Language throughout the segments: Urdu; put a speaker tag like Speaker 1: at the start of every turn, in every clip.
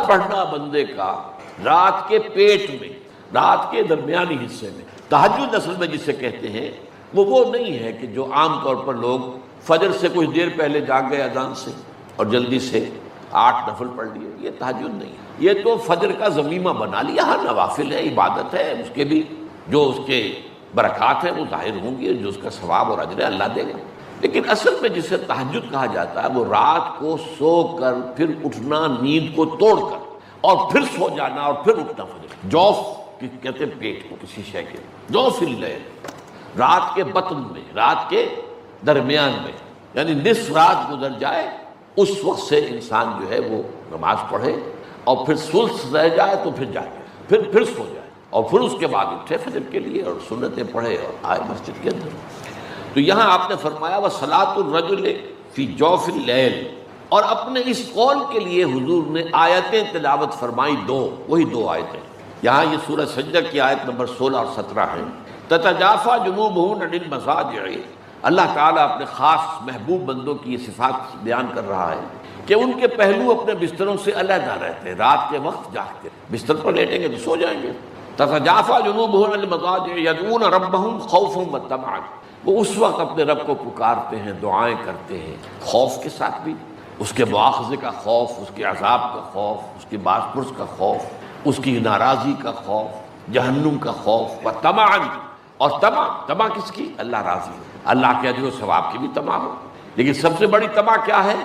Speaker 1: پڑھنا بندے کا رات کے پیٹ میں، رات کے درمیانی حصے میں، تہجد اصل میں جسے کہتے ہیں وہ نہیں ہے کہ جو عام طور پر لوگ فجر سے کچھ دیر پہلے جاگ گئے اذان سے اور جلدی سے 8 نفل پڑھ لیے، یہ تہجد نہیں ہے۔ یہ تو فجر کا ضمیمہ بنا لیا، ہاں نوافل ہے، عبادت ہے، اس کے بھی جو اس کے برکات ہیں وہ ظاہر ہوں گی، جو اس کا ثواب اور اجر ہے اللہ دے گا۔ لیکن اصل میں جسے تہجد کہا جاتا ہے وہ رات کو سو کر پھر اٹھنا، نیند کو توڑ کر اور پھر سو جانا اور پھر اٹھنا فجر۔ جوف کہتے ہیں پیٹ کو کسی شے کے، جوف اللیل، رات کے بطن میں، رات کے درمیان میں، یعنی نصف رات گزر جائے اس وقت سے انسان جو ہے وہ نماز پڑھے اور پھر ثلث رہ جائے تو پھر جائے، پھر سو جائے اور پھر اس کے بعد اٹھے فجر کے لیے اور سنتیں پڑھے اور آئے مسجد کے اندر۔ تو یہاں آپ نے فرمایا وَصَلَاةُ الرَّجُلِ فِي جَوْفِ اللَّيْلِ، اور اپنے اس قول کے لیے حضور نے آیتیں تلاوت فرمائی وہی دو آیتیں۔ یہاں یہ سورہ سجدہ کی آیت نمبر 16 اور 17 ہے۔ تَتَجَافَىٰ جُنُوبُهُمْ عَنِ الْمَضَاجِعِ، اللہ تعالیٰ اپنے خاص محبوب بندوں کی یہ صفات بیان کر رہا ہے کہ ان کے پہلو اپنے بستروں سے علیحدہ رہتے ہیں، رات کے وقت جاگتے ہیں، بستر پر لیٹیں گے تو سو جائیں گے۔ تَتَجَافَىٰ جُنُوبُهُمْ عَنِ الْمَضَاجِعِ يَدْعُونَ رَبَّهُمْ خَوْفًا وَطَمَعًا، وہ اس وقت اپنے رب کو پکارتے ہیں، دعائیں کرتے ہیں، خوف کے ساتھ بھی، اس کے مواخذے کا خوف، اس کے عذاب کا خوف، اس کے باز پرس کا خوف، اس کی ناراضی کا خوف، جہنم کا خوف، وطمعا، اور طمع کس کی؟ اللہ راضی ہو، اللہ کے اجر و ثواب کی بھی طمع ہو، لیکن سب سے بڑی طمع کیا ہے؟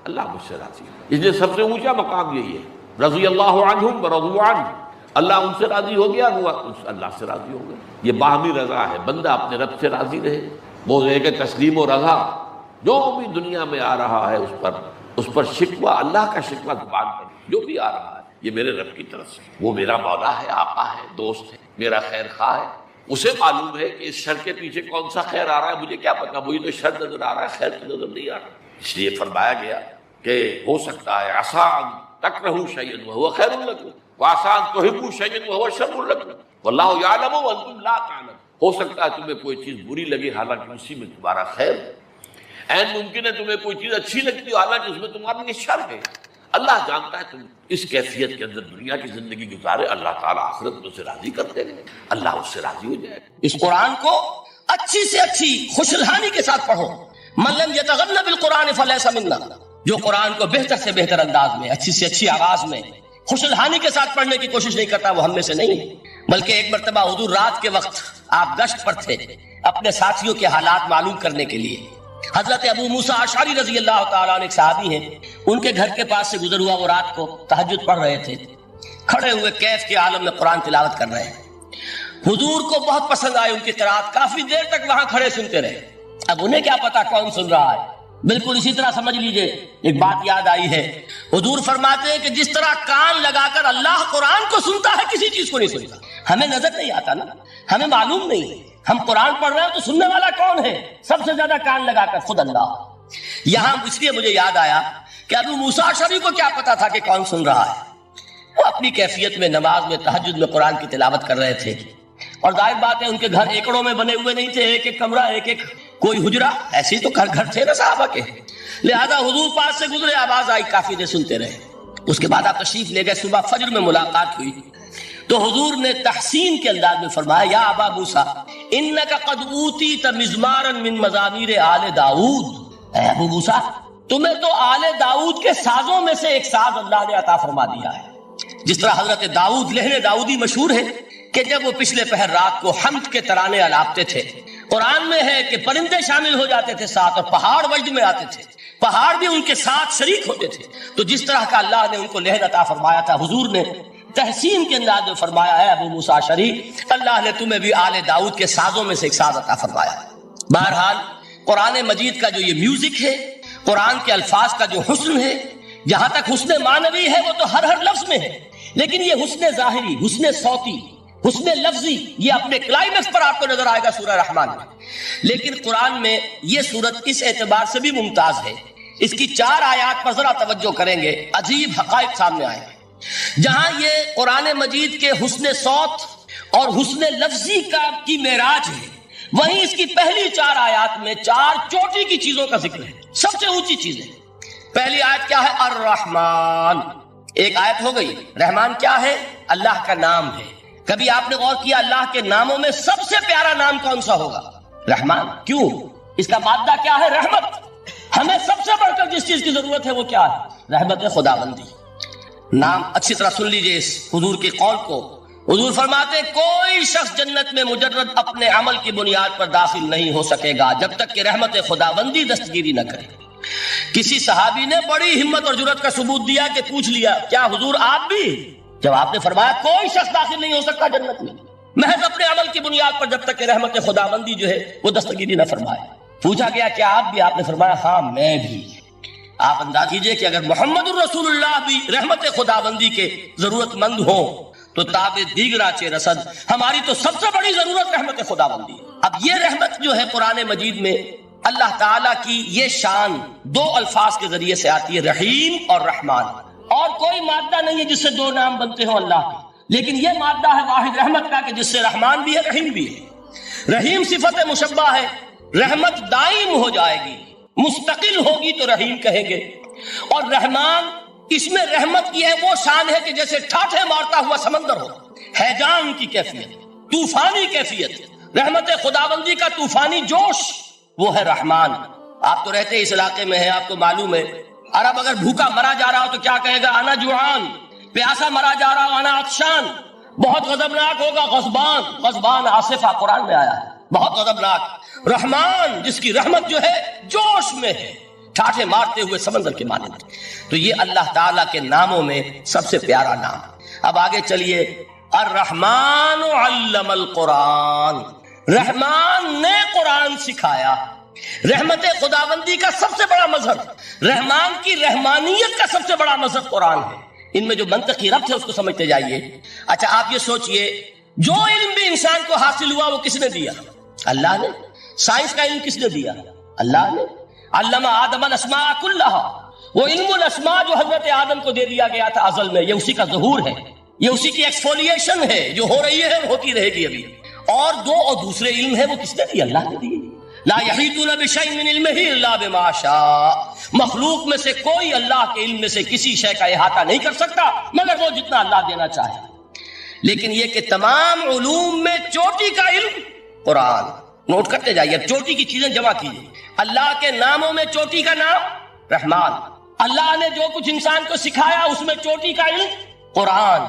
Speaker 1: اللہ مجھ سے راضی ہو۔ اس لیے سب سے اونچا مقام یہی ہے، رضی اللہ عنہم ورضوا عنہ، اللہ ان سے راضی ہو گیا، وہ اللہ سے راضی ہو گیا۔ یہ باہمی رضا ہے، بندہ اپنے رب سے راضی رہے، وہ ہے کہ تسلیم و رضا جو بھی دنیا میں آ رہا ہے اس پر شکوہ، اللہ کا شکوہ زبان پر جو بھی آ رہا ہے یہ میرے رب کی طرف سے، وہ میرا مولا ہے، آقا ہے، دوست ہے، میرا خیر خواہ ہے، اسے معلوم ہے کہ اس شر کے پیچھے کون سا خیر آ رہا ہے، مجھے کیا پتا، مجھے تو شر نظر آ رہا ہے، خیر تو نظر نہیں آ رہا۔ اس لیے فرمایا گیا کہ ہو سکتا ہے عسیٰ ان تکرہوا شیئا وہو خیر لکم وعسیٰ ان تحبوا شیئا وہو شر لکم واللہ یعلم وانتم لا تعلمون، ہو سکتا ہے تمہیں کوئی چیز بری لگے حالانکہ اسی میں تمہارا خیر ہے، عین ممکن ہے تمہیں کوئی چیز اچھی لگتی ہو حالانکہ اس میں تمہارا لیے شر ہے۔ اللہ جانتا ہے تم اس کیفیت کے اندر دنیا کی زندگی گزارے، اللہ تعالیٰ آخرت میں اسے راضی کر دے گا، اللہ اس سے راضی ہو جائے گا۔
Speaker 2: اس قرآن کو اچھی سے اچھی خوشلہانی کے ساتھ پڑھو۔ من لم یتغن بالقرآن فلیس منا، جو قرآن کو بہتر سے بہتر انداز میں، اچھی سے اچھی آواز میں، خوشلہانی کے ساتھ پڑھنے کی کوشش نہیں کرتا وہ ہم میں سے نہیں ہے۔ بلکہ ایک مرتبہ حضور رات کے وقت آپ گشت پر تھے اپنے ساتھیوں کے حالات معلوم کرنے کے لیے۔ حضرت ابو موسیٰ اشعری رضی اللہ تعالیٰ عنہ ایک صحابی ہیں، ان کے گھر کے پاس سے گزر ہوا، وہ رات کو تہجد پڑھ رہے تھے، کھڑے ہوئے کیف کے عالم میں قرآن تلاوت کر رہے ہیں۔ حضور کو بہت پسند آئی ان کی قرات، کافی دیر تک وہاں کھڑے سنتے رہے۔ اب انہیں کیا پتا کون سن رہا ہے، بالکل اسی طرح سمجھ لیجئے ایک بات یاد آئی ہے، حضور فرماتے ہیں کہ جس طرح کان لگا کر اللہ قرآن کو سنتا ہے کسی چیز کو نہیں سنتا۔ ہمیں نظر نہیں آتا نا، ہمیں معلوم نہیں، ہم قرآن پڑھ رہے ہیں تو سننے والا کون ہے؟ سب سے زیادہ کان لگا کر خود اللہ۔ یہاں اس لیے مجھے یاد آیا کہ ابو موسیٰ اشعری کو کیا پتا تھا کہ کون سن رہا ہے، وہ اپنی کیفیت میں نماز میں تہجد میں قرآن کی تلاوت کر رہے تھے، اور ظاہر بات ہے ان کے گھر ایکڑوں میں بنے ہوئے نہیں تھے، ایک ایک کمرہ، ایک ایک کوئی حجرہ، ایسے ہی تو گھر تھے نا صحابہ کے، لہذا حضور پاس سے گزرے، آواز آئی، کافی دیر سنتے رہے، اس کے بعد آپ تشریف لے گئے، صبح فجر میں ملاقات ہوئی تو حضور نے تحسین کے انداز میں فرمایا، یا ابا موسیٰ انک قد اوتیت مزمارا من مزامیر آل داؤد، اے ابو موسیٰ تمہیں تو آل داؤد کے سازوں میں سے ایک ساز اللہ نے عطا فرما دیا ہے۔ جس طرح حضرت داؤد لہن داؤدی مشہور ہے کہ جب وہ پچھلے پہر رات کو حمد کے ترانے الاپتے تھے، قرآن میں ہے کہ پرندے شامل ہو جاتے تھے ساتھ، اور پہاڑ وجد میں آتے تھے، پہاڑ بھی ان کے ساتھ شریک ہوتے تھے، تو جس طرح کا اللہ نے ان کو لہن عطا فرمایا تھا، حضور نے تحسین کے انداز میں فرمایا ہے ابو موسیٰ اشعری اللہ نے تمہیں بھی آل داؤد کے سازوں میں سے ایک ساز عطا فرمایا۔ بہرحال قرآن مجید کا جو یہ میوزک ہے، قرآن کے الفاظ کا جو حسن ہے، جہاں تک حسن معنوی ہے وہ تو ہر لفظ میں ہے، لیکن یہ حسن ظاہری، حسن صوتی، حسن لفظی، یہ اپنے کلائمیکس پر آپ کو نظر آئے گا سورہ رحمان میں۔ لیکن قرآن میں یہ سورت اس اعتبار سے بھی ممتاز ہے، اس کی 4 آیات پر ذرا توجہ کریں گے، عجیب حقائق سامنے آئیں گے۔ جہاں یہ قرآن مجید کے حسن صوت اور حسن لفظی کی معراج ہے، وہیں اس کی پہلی 4 آیات میں 4 چوٹی کی چیزوں کا ذکر ہے، سب سے اونچی چیز ہے۔ پہلی آیت کیا ہے؟ الرحمن، ایک آیت ہو گئی. رحمان کیا ہے؟ اللہ کا نام ہے. کبھی آپ نے غور کیا اللہ کے ناموں میں سب سے پیارا نام کون سا ہوگا؟ رحمان. کیوں؟ اس کا مادہ کیا ہے؟ رحمت. ہمیں سب سے بڑھ کر جس چیز کی ضرورت ہے وہ کیا ہے؟ رحمت خداوندی. نام اچھی طرح سن لیجئے اس حضور کے قول کو. حضور فرماتے کوئی شخص جنت میں مجرد اپنے عمل کی بنیاد پر داخل نہیں ہو سکے گا جب تک کہ رحمت خداوندی دستگیری نہ کرے. کسی صحابی نے بڑی ہمت اور جرأت کا ثبوت دیا کہ پوچھ لیا کیا حضور آپ بھی؟ جب آپ نے فرمایا کوئی شخص داخل نہیں ہو سکتا جنت میں محض اپنے عمل کی بنیاد پر جب تک کہ رحمت خداوندی جو ہے وہ دستگیری نہ فرمائے. پوچھا گیا کیا آپ بھی؟ آپ نے فرمایا ہاں میں بھی. آپ انداز کیجئے کہ اگر محمد الرسول اللہ بھی رحمت خداوندی کے ضرورت مند ہوں تو تاب دیگرا چے رسد ہماری تو سب سے بڑی ضرورت رحمت خداوندی ہے. اب یہ رحمت جو ہے قرآن مجید میں اللہ تعالیٰ کی یہ شان دو الفاظ کے ذریعے سے آتی ہے، رحیم اور رحمان. اور کوئی مادہ نہیں ہے جس سے دو نام بنتے ہوں اللہ کے، لیکن یہ مادہ ہے واحد رحمت کا کہ جس سے رحمان بھی ہے رحیم بھی ہے. رحیم صفت مشبہ ہے، رحمت دائم ہو جائے گی مستقل ہوگی تو رحیم کہیں گے. اور رحمان اس میں رحمت کی ہے وہ شان ہے کہ جیسے ٹھاٹھے مارتا ہوا سمندر ہو، ہیجان کی کیفیت، طوفانی کیفیت. رحمت خداوندی کا طوفانی جوش وہ ہے رحمان. آپ تو رہتے اس علاقے میں ہیں، آپ کو معلوم ہے عرب اگر بھوکا مرا جا رہا ہو تو کیا کہے گا؟ انا جوعان. پیاسا مرا جا رہا ہو انا عطشان. بہت غضبناک ہوگا غضبان. غضبان آصفہ قرآن میں آیا ہے، بہت غضبناک. رحمان جس کی رحمت جو ہے جوش میں ہے، ٹھاٹھے مارتے ہوئے سمندر کے مانند. تو یہ اللہ تعالیٰ کے ناموں میں سب سے پیارا نام. اب آگے چلیے. الرحمن علم القرآن. رحمان نے قرآن سکھایا. رحمت خداوندی کا سب سے بڑا مظہر، رحمان کی رحمانیت کا سب سے بڑا مظہر قرآن ہے. ان میں جو منطقی ربط ہے اس کو سمجھتے جائیے. اچھا آپ یہ سوچئے جو علم بھی انسان کو حاصل ہوا وہ کس نے دیا؟ اللہ نے. سائنس کا علم کس نے دیا؟ اللہ نے. علم آدم الاسماء کلہا. وہ علم الاسماء جو حضرت آدم کو دے دیا گیا تھا ازل میں، یہ اسی کا ظہور ہے، یہ اسی کی ایکسفولیشن ہے جو ہو رہی ہے اور ہوتی رہے گی ابھی. اور دوسرے علم ہے وہ کس نے دیے؟ اللہ نے دیے. لا یحیطون بشیء من علمہ الا بما شاء. مخلوق میں سے کوئی اللہ کے علم میں سے کسی شے کا احاطہ نہیں کر سکتا مگر وہ جتنا اللہ دینا چاہے. لیکن یہ کہ تمام علوم میں چوٹی کا علم قرآن. نوٹ کرتے جائیے، چوٹی کی چیزیں جمع کیجیے. اللہ کے ناموں میں چوٹی کا نام رحمان. اللہ نے جو کچھ انسان کو سکھایا اس میں چوٹی کا علم قرآن.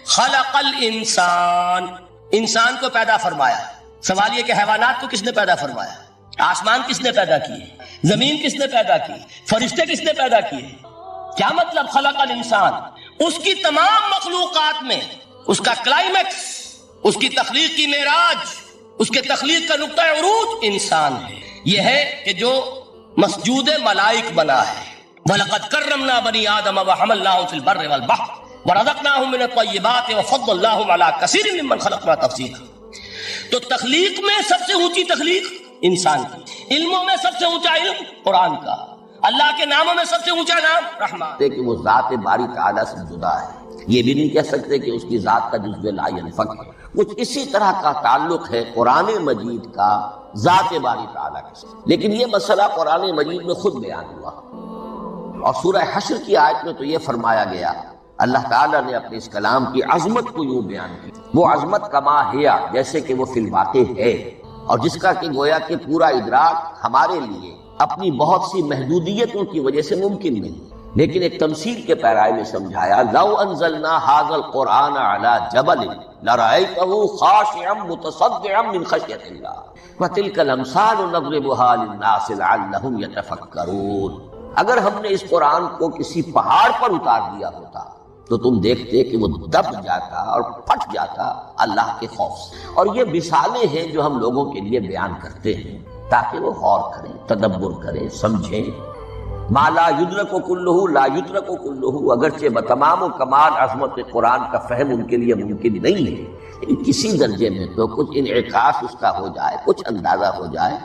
Speaker 2: خلق الانسان. انسان کو پیدا فرمایا. سوال یہ کہ حیوانات کو کس نے پیدا فرمایا؟ آسمان کس نے پیدا کیے؟ زمین کس نے پیدا کی؟ فرشتے کس نے پیدا کیے؟ کیا مطلب خلق الانسان؟ اس کی تمام مخلوقات میں اس کا کلائمیکس، اس کی تخلیق کی معراج، اس کے تخلیق کا نقطہ عروج انسان ہے. یہ ہے کہ جو مسجود ملائک بنا ہے. وَلَقَدْ كَرَّمْنَا بَنِي آدَمَ وَحَمَلْنَاهُمْ فِي الْبَرِّ وَالْبَحْرِ وَرَزَقْنَاهُمْ مِنَ الطَّيِّبَاتِ وَفَضَّلْنَاهُمْ عَلَى كَثِيرٍ مِّمَّنْ خَلَقْنَا تَفْضِيلًا. تو تخلیق میں سب سے اونچی تخلیق انسان کی. علموں میں سب سے اونچا علم قرآن کا. اللہ کے ناموں میں سب سے اونچا نام رحمان. کہ وہ ذات باری تعالیٰ سے جدا ہے. یہ بھی نہیں کہہ سکتے کہ اس کی ذات کا جزو لا ينفک. کچھ اسی طرح کا تعلق ہے قرآن مجید کا ذات باری تعالیٰ کے ساتھ. لیکن یہ مسئلہ قرآن مجید میں خود بیان ہوا اور سورہ حشر کی آیت میں تو یہ فرمایا گیا. اللہ تعالیٰ نے اپنے اس کلام کی عظمت کو یوں بیان کی. وہ عظمت کما ہیا، جیسے کہ وہ فی الواقع ہے، اور جس کا کہ گویا کہ پورا ادراک ہمارے لیے اپنی بہت سی محدودیتوں کی وجہ سے ممکن نہیں. لیکن ایک تمثیل کے پیرائے میں سمجھایا لو انزلنا هذا القرآن على جبل لرأيته خاشعا متصدعا من خشية الله وتلك الامثال نضربها للناس لعلهم يتفكرون. اگر ہم نے اس قرآن کو کسی پہاڑ پر اتار دیا ہوتا تو تم دیکھتے کہ وہ دب جاتا اور پھٹ جاتا اللہ کے خوف سے. اور یہ مثالیں ہیں جو ہم لوگوں کے لیے بیان کرتے ہیں تاکہ وہ غور کریں، تدبر کریں، سمجھیں. ما لا یدرک کلہ لا یدرک کلہ. اگرچہ بتمام و کمال عظمت قرآن کا فہم ان کے لیے ممکن نہیں ہے، لیکن کسی درجے میں تو کچھ انعکاس اس کا ہو جائے، کچھ اندازہ ہو جائے.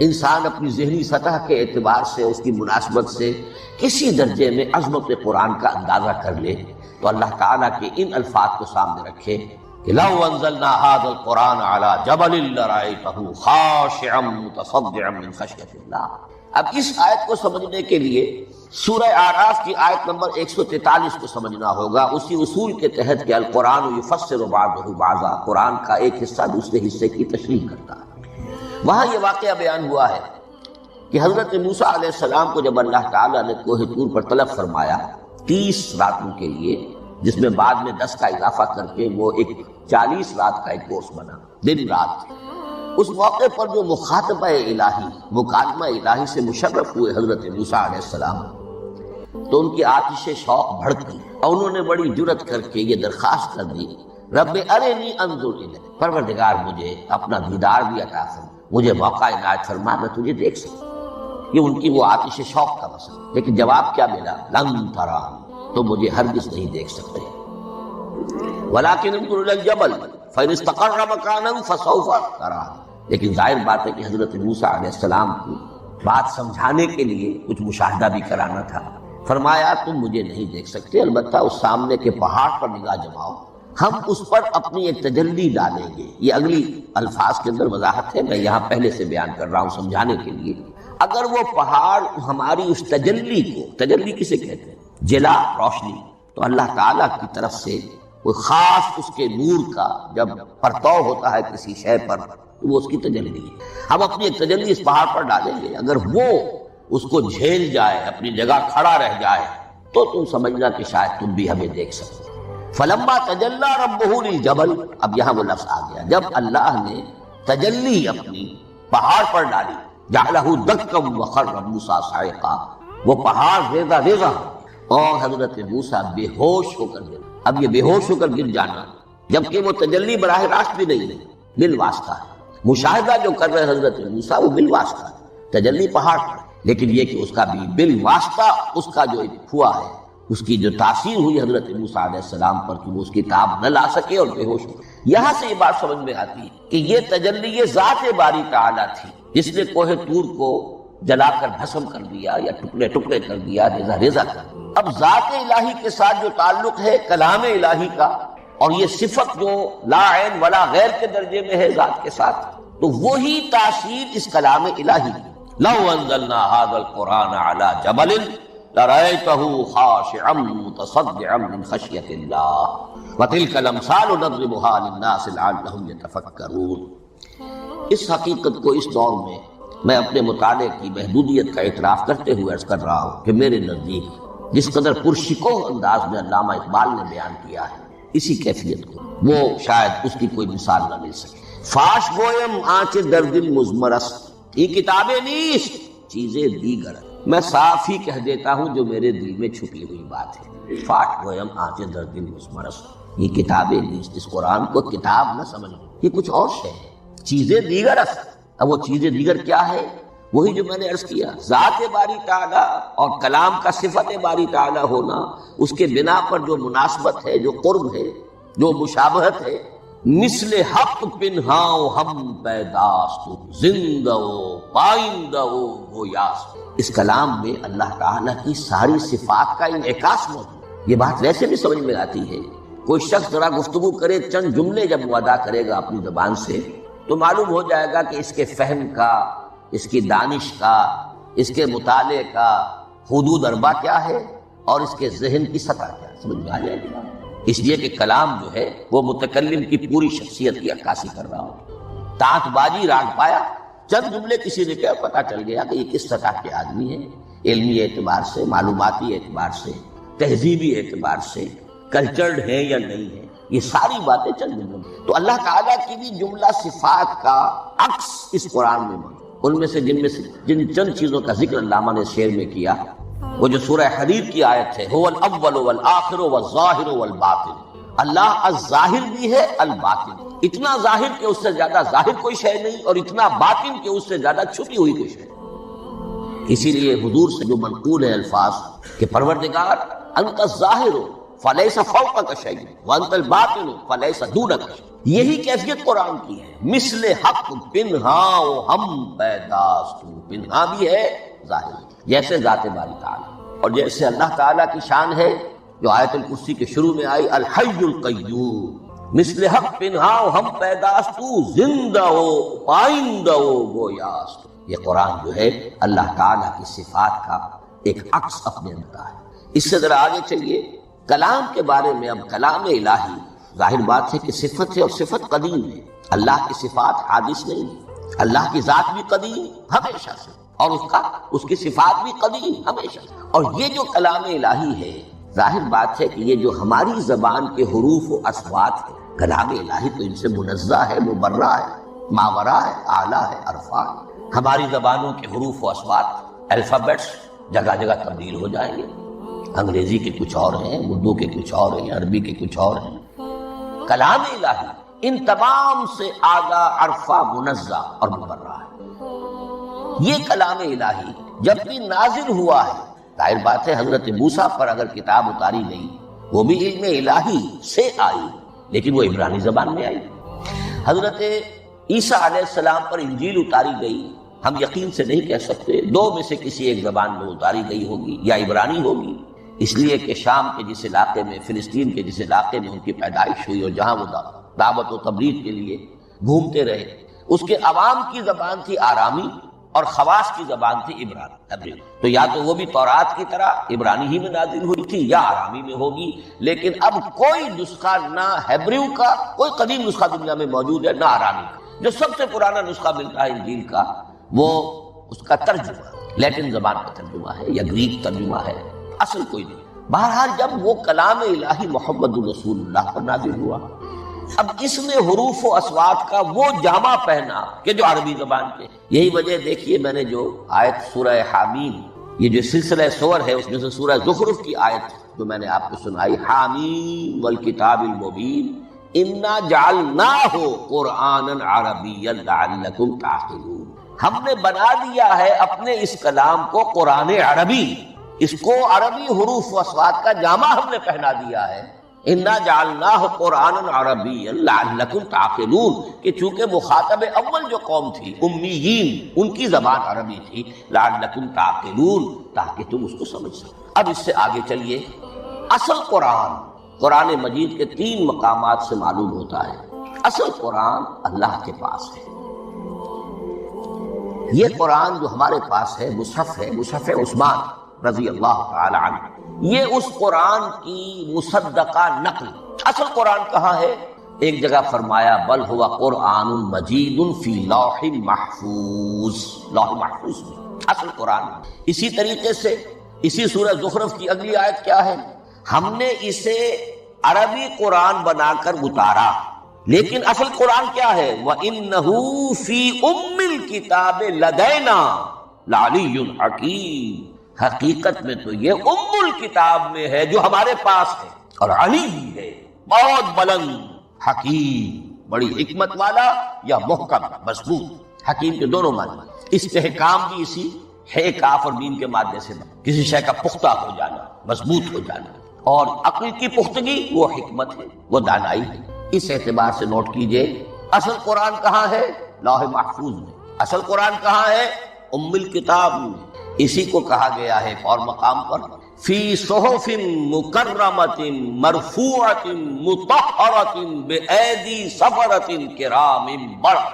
Speaker 2: انسان اپنی ذہنی سطح کے اعتبار سے اس کی مناسبت سے کسی درجے میں عظمت قرآن کا اندازہ کر لے تو اللہ تعالیٰ کے ان الفاظ کو سامنے رکھے کہ لو انزلنا هذا القرآن على جبل لرأيته خاشعا متصدعا من خشية الله.
Speaker 1: اب اس آیت کو سمجھنے کے لیے سورہ اعراف کی آیت نمبر 143 کو سمجھنا ہوگا، اسی اصول کے تحت کہ القرآن یفسر بعضہ بعضا، قرآن کا ایک حصہ دوسرے حصے کی تشریح کرتا ہے۔ وہاں یہ واقعہ بیان ہوا ہے کہ حضرت موسیٰ علیہ السلام کو جب اللہ تعالیٰ نے کوہ طور پر طلب فرمایا 30 راتوں کے لیے، جس میں بعد میں 10 کا اضافہ کر کے وہ ایک 40 رات کا ایک کورس بنا، دن رات، اس موقع پر جو مخاطبہ الہی، مکالمہ الہی سے مشرف ہوئے حضرت موسیٰ علیہ السلام، تو ان کی آتش شوق بھڑکی اور انہوں نے بڑی جرأت کر کے یہ درخواست کر دی، رب ارنی انظر الیک، پروردگار مجھے اپنا دیدار بھی عطا فرما، مجھے موقع عنایت فرما، میں تجھے دیکھ سکوں۔ یہ ان کی وہ آتش شوق کا مسئلہ، لیکن جواب کیا ملا؟ لن ترانی، تو مجھے ہرگز نہیں دیکھ سکتے، ولکن انظر الی الجبل فإن استقر مکانہ فسوف ترانی۔ لیکن ظاہر بات ہے کہ حضرت موسیٰ علیہ السلام کو بات سمجھانے کے لیے کچھ مشاہدہ بھی کرانا تھا۔ فرمایا تم مجھے نہیں دیکھ سکتے، البتہ اس سامنے کے پہاڑ پر نگاہ جماؤ، ہم اس پر اپنی ایک تجلی ڈالیں گے۔ یہ اگلی الفاظ کے اندر وضاحت ہے، میں یہاں پہلے سے بیان کر رہا ہوں سمجھانے کے لیے۔ اگر وہ پہاڑ ہماری اس تجلی کو، تجلی کسے کہتے ہیں؟ جلا، روشنی، تو اللہ تعالیٰ کی طرف سے کوئی خاص اس کے نور کا جب پرتو ہوتا ہے کسی شے پر تو وہ اس کی تجلی ہے۔ ہم اپنی ایک تجلی اس پہاڑ پر ڈالیں گے، اگر وہ اس کو جھیل جائے، اپنی جگہ کھڑا رہ جائے، تو تم سمجھنا کہ شاید تم بھی ہمیں دیکھ سکتے۔ فلما تجلی ربہ للجبل، اب یہاں وہ لفظ آ گیا، جب اللہ نے تجلی اپنی پہاڑ پر ڈالی، جعلہ دکا وخر موسیٰ صاعقا، وہ پہاڑ ریزہ ریزہ اور حضرت موسیٰ بے ہوش ہو کر گر۔ اب یہ بے ہوش ہو کر گر جانا، جبکہ وہ تجلی براہ راست بھی نہیں ہے، بالواسطہ ہے۔ مشاہدہ جو کر رہے حضرت موسیٰ وہ بالواسطہ ہے، تجلی پہاڑ پر، لیکن یہ کہ اس کا بھی بالواسطہ اس کا جو ہوا ہے، اس کی جو تاثیر ہوئی حضرت موسیٰ علیہ السلام پر کہ وہ اس کی تاب نہ لا سکے اور بے ہوش ہو۔ یہاں سے یہ بات سمجھ میں آتی ہے کہ یہ تجلی یہ ذات باری تعالیٰ تھی، جس نے کوہ طور کو جلا کر بھسم کر دیا یا ٹکڑے ٹکڑے کر دیا، ریزہ ریزہ کر دیا۔ اب ذات الہی کے ساتھ جو تعلق ہے کلام الہی کا، اور یہ صفت جو لا عین ولا غیر کے درجے میں ہے ذات کے ساتھ، تو وہی تاثیر اس کلام الہی کی۔ لو انزلنا هذا القرآن على جبل لرأيته خاشعا متصدعا من خشية الله وتلك الأمثال نضربها للناس لعلهم يتفكرون۔ اس حقیقت کو اس دور میں اپنے مطالعے کی محدودیت کا اعتراف کرتے ہوئے عرض کر رہا ہوں کہ میرے نزدیک جس قدر پرشکوہ انداز میں علامہ اقبال نے بیان کیا ہے، اسی کیفیت کو وہ شاید اس کی کوئی مثال نہ مل سکے۔ فاش گویم آنچ در دل مزمرست، یہ کتابیں نیست چیزیں دیگر، میں صاف ہی کہہ دیتا ہوں جو میرے دل میں چھپی ہوئی بات ہے۔ فاش گویم آنچ در دل مزمرست، یہ کتابیں نیست، اس قرآن کو کتاب نہ سمجھو، یہ کچھ اور شے ہے، چیزیں دیگر است۔ اب وہ چیزیں دیگر کیا ہے؟ وہی جو میں نے عرض کیا، ذات باری تعالیٰ اور کلام کا صفت باری تعالیٰ ہونا، اس کے بنا پر جو مناسبت ہے، جو قرب ہے، جو مشابہت ہے۔ مثل حق پنہاؤ ہم پیداست، زندہ و پائندہ و گویاست، اس کلام میں اللہ تعالیٰ کی ساری صفات کا انعکاس موجود ہے۔ یہ بات ویسے بھی سمجھ میں آتی ہے، کوئی شخص ذرا گفتگو کرے، چند جملے جب وہ ادا کرے گا اپنی زبان سے، تو معلوم ہو جائے گا کہ اس کے فہم کا، اس کی دانش کا، اس کے مطالعے کا حدود اربع کیا ہے اور اس کے ذہن کی سطح کیا ہے، سمجھ میں آ جائے گا۔ اس لیے کہ کلام جو ہے وہ متکلم کی پوری شخصیت کی عکاسی کر رہا ہو۔ تانت بازی راگ پایا، چند جملے کسی نے کیا پتہ چل گیا کہ یہ کس سطح کے آدمی ہیں، علمی اعتبار سے، معلوماتی اعتبار سے، تہذیبی اعتبار سے، کلچرڈ ہیں یا نہیں ہیں، یہ ساری باتیں چند جملوں میں۔ تو اللہ تعالیٰ کی بھی جملہ صفات کا عکس اس قرآن میں موجود، ان میں سے جن چند چیزوں کا ذکر علامہ نے شعر میں کیا، وہ جو سورہ حدید کی آیت ہے، هو الاول والآخر والظاہر والباطن، اللہ الظاہر بھی ہے الباطن، اتنا ظاہر کہ اس سے زیادہ ظاہر کوئی شے نہیں، اور اتنا باطن کہ اس سے زیادہ چھپی ہوئی کوئی شے نہیں۔ اسی لیے حضور سے جو منقول ہے الفاظ کہ پروردگار انت الظاہر فلیس فوقک شیء وانت الباطن فلیس دونک شیء، یہی کیفیت قرآن کی ہے۔ مثل حق پنہاؤ ہم پیداست، پنہا بھی ہے ظاہر، جیسے ذات باری تعالیٰ، اور جیسے اللہ تعالیٰ کی شان ہے جو آیت الکرسی کے شروع میں آئی، الحی القیوم، مثل حق پنہاؤ ہم پیداست، زندہ ہو پائندہ ہو گویاست، یہ قرآن جو ہے اللہ تعالیٰ کی صفات کا ایک عکس اپنے اندر ہے۔ اس سے ذرا آگے چلیے کلام کے بارے میں۔ اب کلام الہی ظاہر بات ہے کہ صفت ہے اور صفت قدیم ہے، اللہ کی صفات حادث نہیں ہے، اللہ کی ذات بھی قدیم ہمیشہ سے، اور اس کی صفات بھی قدیم ہمیشہ سے۔ اور یہ جو کلام الہی ہے ظاہر بات ہے کہ یہ جو ہماری زبان کے حروف و اصوات ہے، کلام الہی تو ان سے منزہ ہے، مبرہ ہے، ماورا ہے، اعلیٰ ہے، عرفا ہے۔ ہماری زبانوں کے حروف و اصوات الفابیٹس جگہ جگہ تبدیل ہو جائیں گے، انگریزی کے کچھ اور ہیں، اردو کے کچھ اور ہیں، عربی کے کچھ اور ہیں۔ کلام الہی ان تمام سے اعلیٰ، عرفا، منزہ اور مبرہ ہے۔ یہ کلام الہی جب بھی نازل ہوا ہے، ظاہر بات ہے حضرت موسیٰ پر اگر کتاب اتاری گئی وہ بھی علم الہی سے آئی، لیکن وہ عبرانی زبان میں آئی۔ حضرت عیسیٰ علیہ السلام پر انجیل اتاری گئی، ہم یقین سے نہیں کہہ سکتے، دو میں سے کسی ایک زبان میں اتاری گئی ہوگی، یا عبرانی ہوگی، اس لیے کہ شام کے جس علاقے میں، فلسطین کے جس علاقے میں ان کی پیدائش ہوئی اور جہاں وہ دعوت و تبلیغ کے لیے گھومتے رہے، اس کے عوام کی زبان تھی آرامی اور خواص کی زبان تھی عبرانی۔ تو یا تو وہ بھی تورات کی طرح عبرانی ہی میں نازل ہوئی تھی یا آرامی میں ہوگی، لیکن اب کوئی نسخہ نہ ہیبریو کا، کوئی قدیم نسخہ دنیا میں موجود ہے، نہ آرامی کا۔ جو سب سے پرانا نسخہ ملتا ہے انجیل کا وہ اس کا ترجمہ لیٹن زبان کا ترجمہ ہے یا گریک ترجمہ ہے، اصل کوئی نہیں۔ بہرحال جب وہ کلام الہی محمد رسول اللہ پر نازل ہوا، اب اس میں حروف و اصوات کا وہ جامع پہنا کہ جو عربی زبان کے۔ یہی وجہ دیکھیے میں نے جو آیت سورہ حامیم، یہ جو سلسلہ سور ہے اس میں سے سورہ زخرف کی آیت جو میں نے آپ کو سنائی، حامیم والکتاب المبین انا جعلناہ قرآنا عربیا لعلکم تعقلون، ہم نے بنا دیا ہے اپنے اس کلام کو قرآن عربی، اس کو عربی حروف و اصوات کا جامع ہم نے پہنا دیا ہے۔ انا جعلناہ قرآنا عربیا لعلکم تعقلون، کہ چونکہ مخاطب اول جو قوم تھی امیین، ان کی زبان عربی تھی، لعلکم تعقلون، تاکہ تم اس کو سمجھ سکو۔ اب اس سے آگے چلیے، اصل قرآن مجید کے 3 مقامات سے معلوم ہوتا ہے اصل قرآن اللہ کے پاس ہے۔ یہ قرآن جو ہمارے پاس ہے مصحف ہے، مصحف عثمان رضی اللہ تعالی عنہ، یہ اس قرآن کی مصدقہ نقل۔ اصل قرآن کہاں ہے؟ ایک جگہ فرمایا بل ہوا قرآن مجید فی لوح محفوظ، لوح محفوظ میں اصل قرآن۔ اسی طریقے سے اسی سورہ زخرف کی اگلی آیت کیا ہے؟ ہم نے اسے عربی قرآن بنا کر اتارا، لیکن اصل قرآن کیا ہے؟ وَإِنَّهُ فِي أُمِّ الْكِتَابِ لَدَيْنَا لَعَلِيٌّ حَكِيمٌ، حقیقت میں تو یہ ام الکتاب میں ہے جو ہمارے پاس ہے، اور علی بھی ہے، بہت بلند، حکیم، بڑی حکمت والا، یا محکم، مضبوط۔ حکیم کے دونوں معنی، استحکام بھی اسی ہے کاف اور میم کے مادے سے، کسی شے کا پختہ ہو جانا، مضبوط ہو جانا، اور عقل کی پختگی وہ حکمت ہے، وہ دانائی ہے۔ اس اعتبار سے نوٹ کیجئے اصل قرآن کہاں ہے؟ لوح محفوظ میں۔ اصل قرآن کہاں ہے؟ ام الکتاب میں۔ اسی کو کہا گیا ہے ایک اور مقام پر فی صحف مکرمۃ مرفوعۃ مطہرۃ بایدی سفرۃ کرام بررہ۔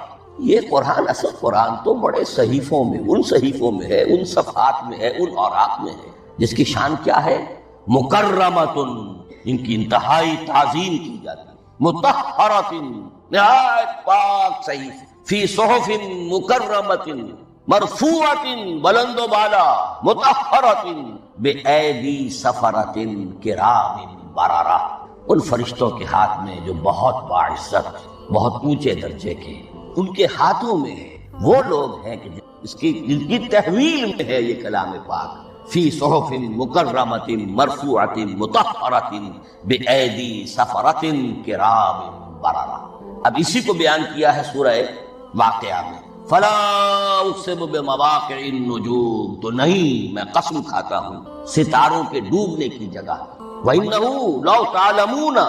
Speaker 1: یہ قرآن، اصل قرآن تو بڑے صحیفوں میں، ان صحیفوں میں ہے، ان صفحات میں ہے، ان اوراق میں ہے، جس کی شان کیا ہے؟ مکرمۃ، ان کی انتہائی تعظیم کی جاتی ہے، مطہرۃ، نہایت پاک صحیف، فی صحف مکرمۃ مرفوعۃ، بلند و بالا، مطہرۃ بایدی سفرۃ کرام بررہ، ان فرشتوں کے ہاتھ میں جو بہت باعزت، بہت اونچے درجے کے، ان کے ہاتھوں میں ہے۔ وہ لوگ ہیں کہ جن کی تحویل میں ہے یہ کلام پاک، فی صحف مکرمۃ مرفوعۃ مطہرۃ بایدی سفرۃ کرام بررہ۔ اب اسی کو بیان کیا ہے سورہ واقعہ میں، فلا اقسم بمواقع النجوم، تو نہیں، میں قسم کھاتا ہوں ستاروں کے ڈوبنے کی جگہ، وَإِنَّهُ لَوْ تَعْلَمُونَ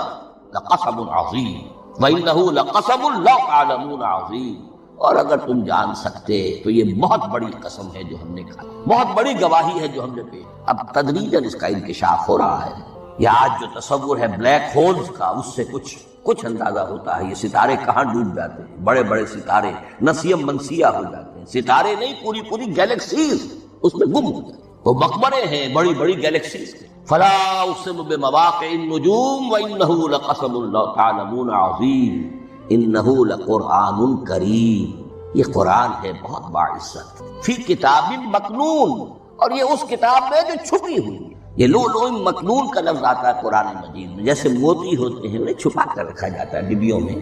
Speaker 1: لَقَسَمٌ عَظِيمٌ، وَإِنَّهُ لَقَسَمٌ لَوْ تَعْلَمُونَ عَظِيمٌ، اور اگر تم جان سکتے تو یہ بہت بڑی قسم ہے جو ہم نے کھائی، بہت بڑی گواہی ہے جو ہم نے پیش۔ اب تدریجاً اس کا انکشاف ہو رہا ہے، یہ آج جو تصور ہے بلیک ہولز کا، اس سے کچھ اندازہ ہوتا ہے یہ ستارے کہاں ڈوب جاتے ہیں، بڑے بڑے ستارے نسیم منسیہ ہو جاتے ہیں، ستارے نہیں پوری گیلیکسیز اس میں گم ہو جاتے ہیں، وہ مقبرے ہیں بڑی بڑی گیلیکسیز کے۔ فلا اقسم بمواقع النجوم وانه لقسم لو تعلمون عظیم انه لقرآن کریم، یہ قرآن ہے بہت باعزت، فی کتاب مکنون، اور یہ اس کتاب میں جو چھپی ہوئی ہے۔ یہ لؤلؤ مکنون کا لفظ آتا ہے قرآن مجید میں، جیسے موتی ہوتے ہیں انہیں چھپا کر رکھا جاتا ہے ڈبیوں میں،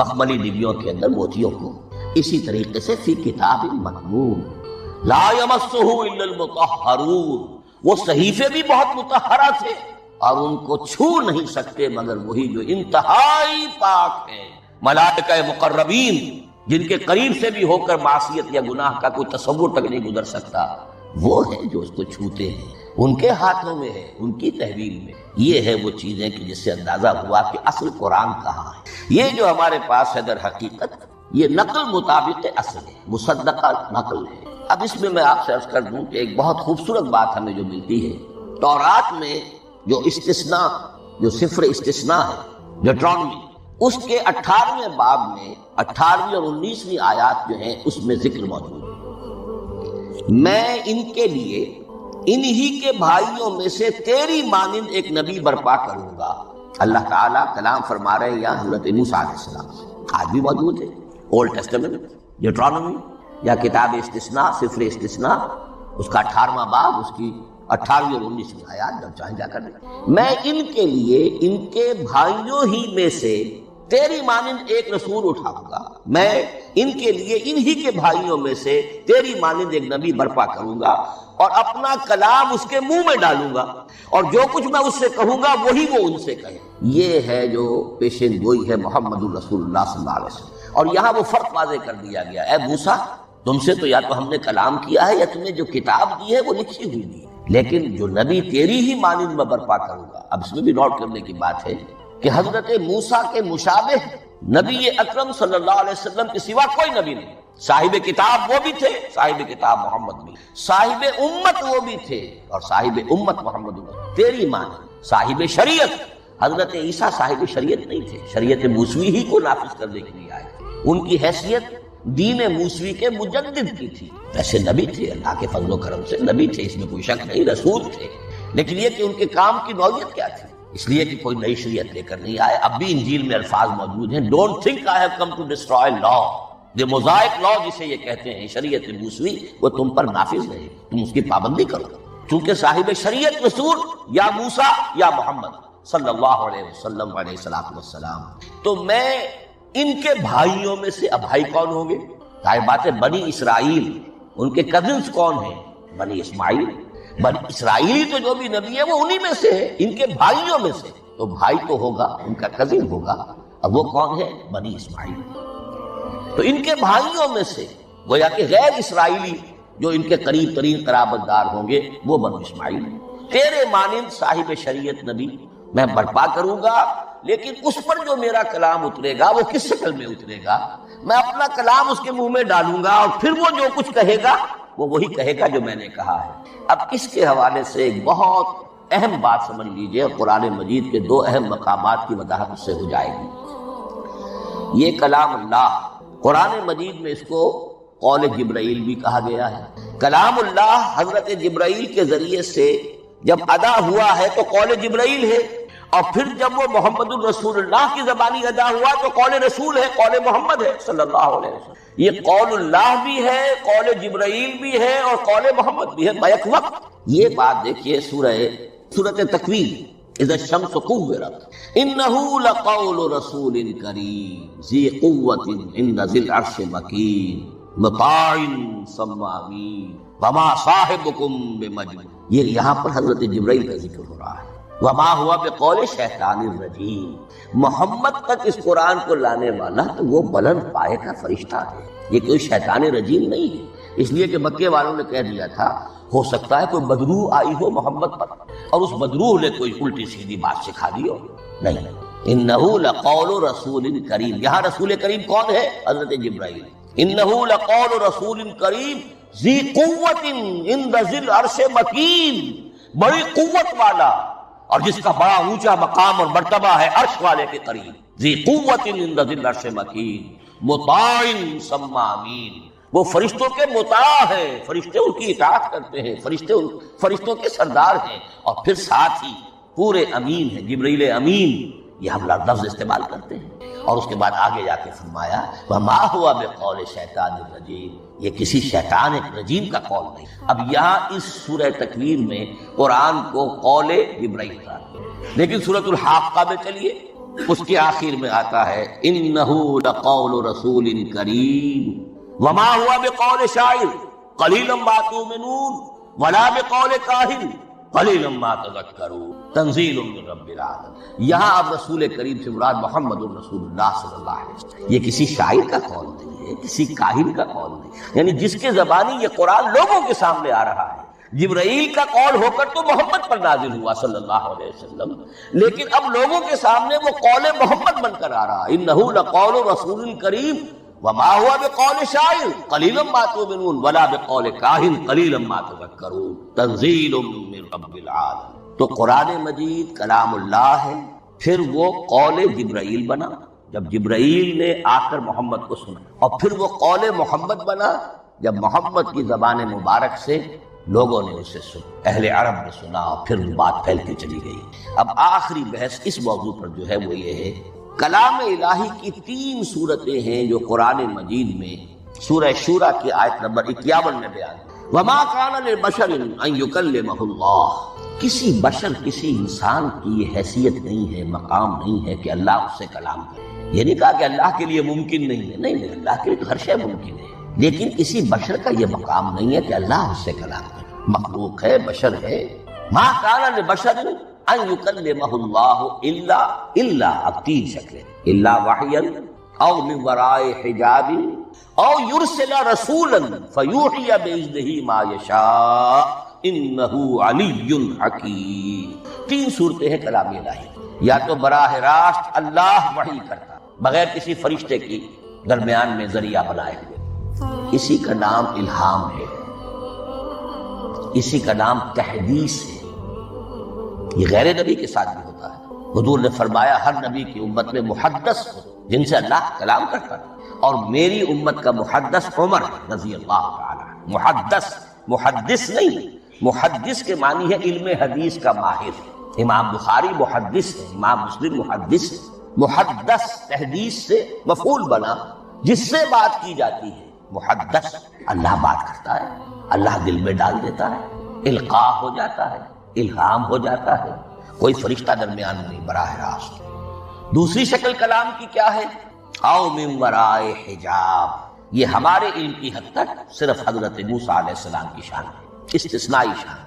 Speaker 1: مخملی ڈبیوں کے اندر موتیوں کو، اسی طریقے سے فی کتاب مکنون لا یمسہ الا المطہرون، وہ صحیفے بھی بہت مطہرہ تھے اور ان کو چھو نہیں سکتے مگر وہی جو انتہائی پاک ہیں، ملائکہ مقربین جن کے قریب سے بھی ہو کر معصیت یا گناہ کا کوئی تصور تک نہیں گزر سکتا، وہ ہیں جو اس کو چھوتے ہیں، ان کے ہاتھوں میں ہے، ان کی تحویل میں۔ یہ ہے وہ چیزیں کہ جس سے اندازہ ہوا کہ اصل قرآن کہاں ہے۔ یہ جو ہمارے پاس ہے در حقیقت یہ نقل مطابق اصل ہے، مصدقہ نقل ہے۔ اب اس میں آپ سے عرض کر دوں کہ ایک بہت خوبصورت بات ہمیں جو ملتی ہے، تورات میں جو استثناء، جو صفر استثناء ہے، ڈیوٹرانومی، اس کے 18ویں باب میں 18ویں اور 19ویں آیات جو ہیں اس میں ذکر موجود ہے، میں ان کے لیے انہی کے بھائیوں میں سے تیری مانند ایک نبی برپا کروں گا۔ اللہ تعالیٰ کلام فرما رہے ہیں یا حضرت موسیٰ علیہ السلام، آج بھی موجود ہے اولڈ ٹیسٹمنٹ، ڈیوٹرانومی یا کتاب استثناء، صفر استثناء، اس کا 18واں باب، اس کی 18ویں اور 19ویں آیات، جب چاہیں جا کر دیں۔ میں ان کے لیے ان کے بھائیوں ہی میں سے تیری مانند ایک رسول اٹھاؤں گا، میں ان کے لیے انہی کے بھائیوں میں سے تیری مانند ایک نبی برپا کروں گا اور اپنا کلام اس کے منہ میں ڈالوں گا، اور جو کچھ میں اس سے کہوں گا وہی وہ ان سے کہے۔ یہ ہے جو پیشن گوئی ہے محمد الرسول اللہ صلی اللہ علیہ وسلم۔ اور یہاں وہ فرق واضح کر دیا گیا، اے موسیٰ تم سے تو یا تو ہم نے کلام کیا ہے یا تمہیں جو کتاب دی ہے وہ لکھی ہوئی دی ہے، لیکن جو نبی تیری ہی مانند میں برپا کروں گا۔ اب اس میں بھی نوٹ کرنے کی بات ہے کہ حضرت موسیٰ کے مشابہ نبی اکرم صلی اللہ علیہ وسلم کے سوا کوئی نبی نہیں۔ صاحب کتاب وہ بھی تھے، صاحب کتاب محمد بھی، صاحب امت وہ بھی تھے اور صاحب امت محمد بھی، تیری مانند صاحب شریعت۔ حضرت عیسیٰ صاحب شریعت نہیں تھے، شریعت موسوی ہی کو نافذ کرنے کے لیے آئے تھے، ان کی حیثیت دین موسوی کے مجدد کی تھی۔ ویسے نبی تھے، اللہ کے فضل و کرم سے نبی تھے، اس میں کوئی شک نہیں، رسول تھے، لیکن یہ کہ ان کے کام کی نوعیت کیا تھی، اس لیے کہ کوئی نئی شریعت لے کر نہیں آئے۔ اب بھی انجیل میں الفاظ موجود ہیں، don't think I have come to destroy law, the Mosaic law جسے یہ کہتے ہیں، شریعت موسوی وہ تم پر نافذ رہے، تم اس کی پابندی کرو، چونکہ صاحب شریعت رسول یا موسیٰ یا محمد صلی اللہ علیہ وسلم علیہ السلام۔ تو میں ان کے بھائیوں میں سے، اب بھائی کون ہوں گے؟ ظاہر بات ہے بنی اسرائیل، ان کے کزنز کون ہیں؟ بنی اسماعیل، بنی اسرائیل تو جو بھی نبی ہے وہ انہی میں سے ہے، ان کے بھائیوں میں سے، تو بھائی تو ہوگا ان کا کزن ہوگا، اب وہ کون ہے؟ بنی اسماعیل۔ تو ان کے بھائیوں میں سے گویا کہ غیر اسرائیلی جو ان کے قریب ترین قرابت دار ہوں گے وہ بنو اسماعیل، تیرے مانند صاحب شریعت نبی میں برپا کروں گا، لیکن اس پر جو میرا کلام اترے گا وہ کس شکل میں اترے گا؟ میں اپنا کلام اس کے منہ میں ڈالوں گا اور پھر وہ جو کچھ کہے گا وہ وہی کہے گا جو میں نے کہا ہے۔ اب اس کے حوالے سے ایک بہت اہم بات سمجھ لیجئے، قرآن مجید کے دو اہم مقامات کی وضاحت سے ہو جائے گی۔ یہ کلام اللہ، قرآن مجید میں اس کو قول جبرائیل بھی کہا گیا ہے۔ کلام اللہ حضرت جبرائیل کے ذریعے سے جب ادا ہوا ہے تو قول جبرائیل ہے، اور پھر جب وہ محمد الرسول اللہ کی زبانی ادا ہوا تو قول رسول ہے، قول محمد ہے صلی اللہ علیہ وسلم۔ یہ قول اللہ بھی ہے، قول جبرائیل بھی ہے اور قول محمد بھی ہے بیک وقت۔ یہ بات دیکھیے سورۃ تکویر، اذا الشمس کورت، انہ لقول رسول کریم ذی قوۃ عند ذی العرش مکین مطاع ثم امین وما صاحبکم بمجنون۔ یہ یہاں پر حضرت جبرائیل کا ذکر ہو رہا ہے، وما ہوا بقول شیطان الرجیم۔ محمد تک اس قرآن کو لانے والا تو وہ بلند پائے کا فرشتہ ہے، یہ کوئی شیطان رجیم نہیں ہے، اس لیے کہ مکے والوں نے کہہ دیا تھا ہو سکتا ہے کوئی بدروح آئی ہو محمد پر اور اس بدروح نے کوئی الٹی سیدھی بات سکھا دی ہو، نہیں۔ انہ لقول رسول کریم، یہاں رسول کریم کون ہے؟ حضرت جبرائیل۔ انہ لقول رسول کریم ذی قوت عند ذی العرش مکین، بڑی قوت والا اور جس کا بڑا اونچا مقام اور مرتبہ ہے عرش والے کے قریب، ذی قوت عند ذی العرش مکین مطاع ثم امین، وہ فرشتوں کے مطاع ہیں، فرشتے ان کی اطاعت کرتے ہیں، فرشتوں کے سردار ہیں، اور پھر ساتھ ہی پورے امین ہیں، جبرائیل امین، یہ ہم لفظ استعمال کرتے ہیں۔ اور اس کے بعد آگے جا کے فرمایا وما ہوا بقول شیطان الرجیم، یہ کسی شیطان رجیم کا قول نہیں۔ اب یہاں اس سورہ تکویر میں قرآن کو قول جبرائیل کا، لیکن سورۃ الحاقہ میں چلیے اس کے آخر میں آتا ہے انہ لقول رسول کریم وما ہوا بقول شاعر قلیلا ما تؤمنون ولا بقول کاہن قلیلا ما تذکرون تنزیل من رب العالمین۔ یہاں اب رسول کریم سے مراد محمد الرسول اللہ صلی اللہ علیہ وسلم، یہ کسی شاعر کا قول نہیں ہے، کسی کاہن کا قول نہیں، یعنی جس کے زبانی یہ قرآن لوگوں کے سامنے آ رہا ہے۔ جبرائیل کا قول ہو کر تو محمد پر نازل ہوا صلی اللہ علیہ وسلم، لیکن اب لوگوں کے سامنے وہ قول محمد بن کر آ رہا ہے، انہ لقول رسول کریم وما ہوا بقول شاعر قلیلا ما تؤمنون ولا بقول کاہن قلیلا ما تذکرون تنزیل من رب العالمین۔ تو قرآن مجید کلام اللہ ہے، پھر وہ قول جبرائیل بنا جب جبرائیل نے آ کر محمد کو سنا، اور پھر وہ قول محمد بنا جب محمد کی زبان مبارک سے لوگوں نے اسے سنا، اہل عرب نے سنا، اور پھر وہ بات پھیلتی چلی گئی۔ اب آخری بحث اس موضوع پر جو ہے وہ یہ ہے، کلام الہی کی 3 صورتیں ہیں جو قرآن مجید میں سورہ شورى کی آیت نمبر 51 میں بیان ہے۔ وما کان لبشر ان یکلمہ اللہ، کسی بشر، کسی انسان کی یہ حیثیت نہیں ہے، مقام نہیں ہے کہ اللہ اس سے کلام کرے۔ یہ نہیں کہا کہ اللہ کے لیے ممکن نہیں ہے، نہیں، اللہ کے لیے ہر شے ممکن ہے، لیکن کسی بشر کا یہ مقام نہیں ہے کہ اللہ اس سے کلام کرے۔ مخلوق ہے، بشر ہے۔ ما کان لبشر ان یکلمہ اللہ الا اب 3 شکلیں، الا وحیا او من وراء حجاب او یرسل رسولا فیوحی باذنہ ما یشاء انہ علی حکیم۔ 3 صورتیں ہیں کلام الہی، یا تو براہ راست اللہ وحی کرتا بغیر کسی فرشتے کی درمیان میں ذریعہ بنائے ہوئے، اسی کا نام الہام ہے، اسی کا نام تحدیث ہے۔ یہ غیر نبی کے ساتھ بھی ہوتا ہے، حضور نے فرمایا ہر نبی کی امت میں محدث ہو جن سے اللہ کلام کرتا ہے، اور میری امت کا محدث عمر رضی اللہ تعالی۔ محدث نہیں، محدث کے معنی ہے علم حدیث کا ماہر۔ امام بخاری محدث ہے، امام مسلم محدث ہے۔ محدث تحدیث سے مفعول بنا جس سے بات کی جاتی ہے۔ محدث اللہ بات کرتا ہے، اللہ دل میں ڈال دیتا ہے، القاء ہو جاتا ہے، الہام ہو جاتا ہے، کوئی فرشتہ درمیان نہیں، براہ راست۔ دوسری شکل کلام کی کیا ہے؟ او من وراء حجاب، یہ ہمارے علم کی حد تک صرف حضرت موسیٰ علیہ السلام کی شان ہے، استثنائی شان۔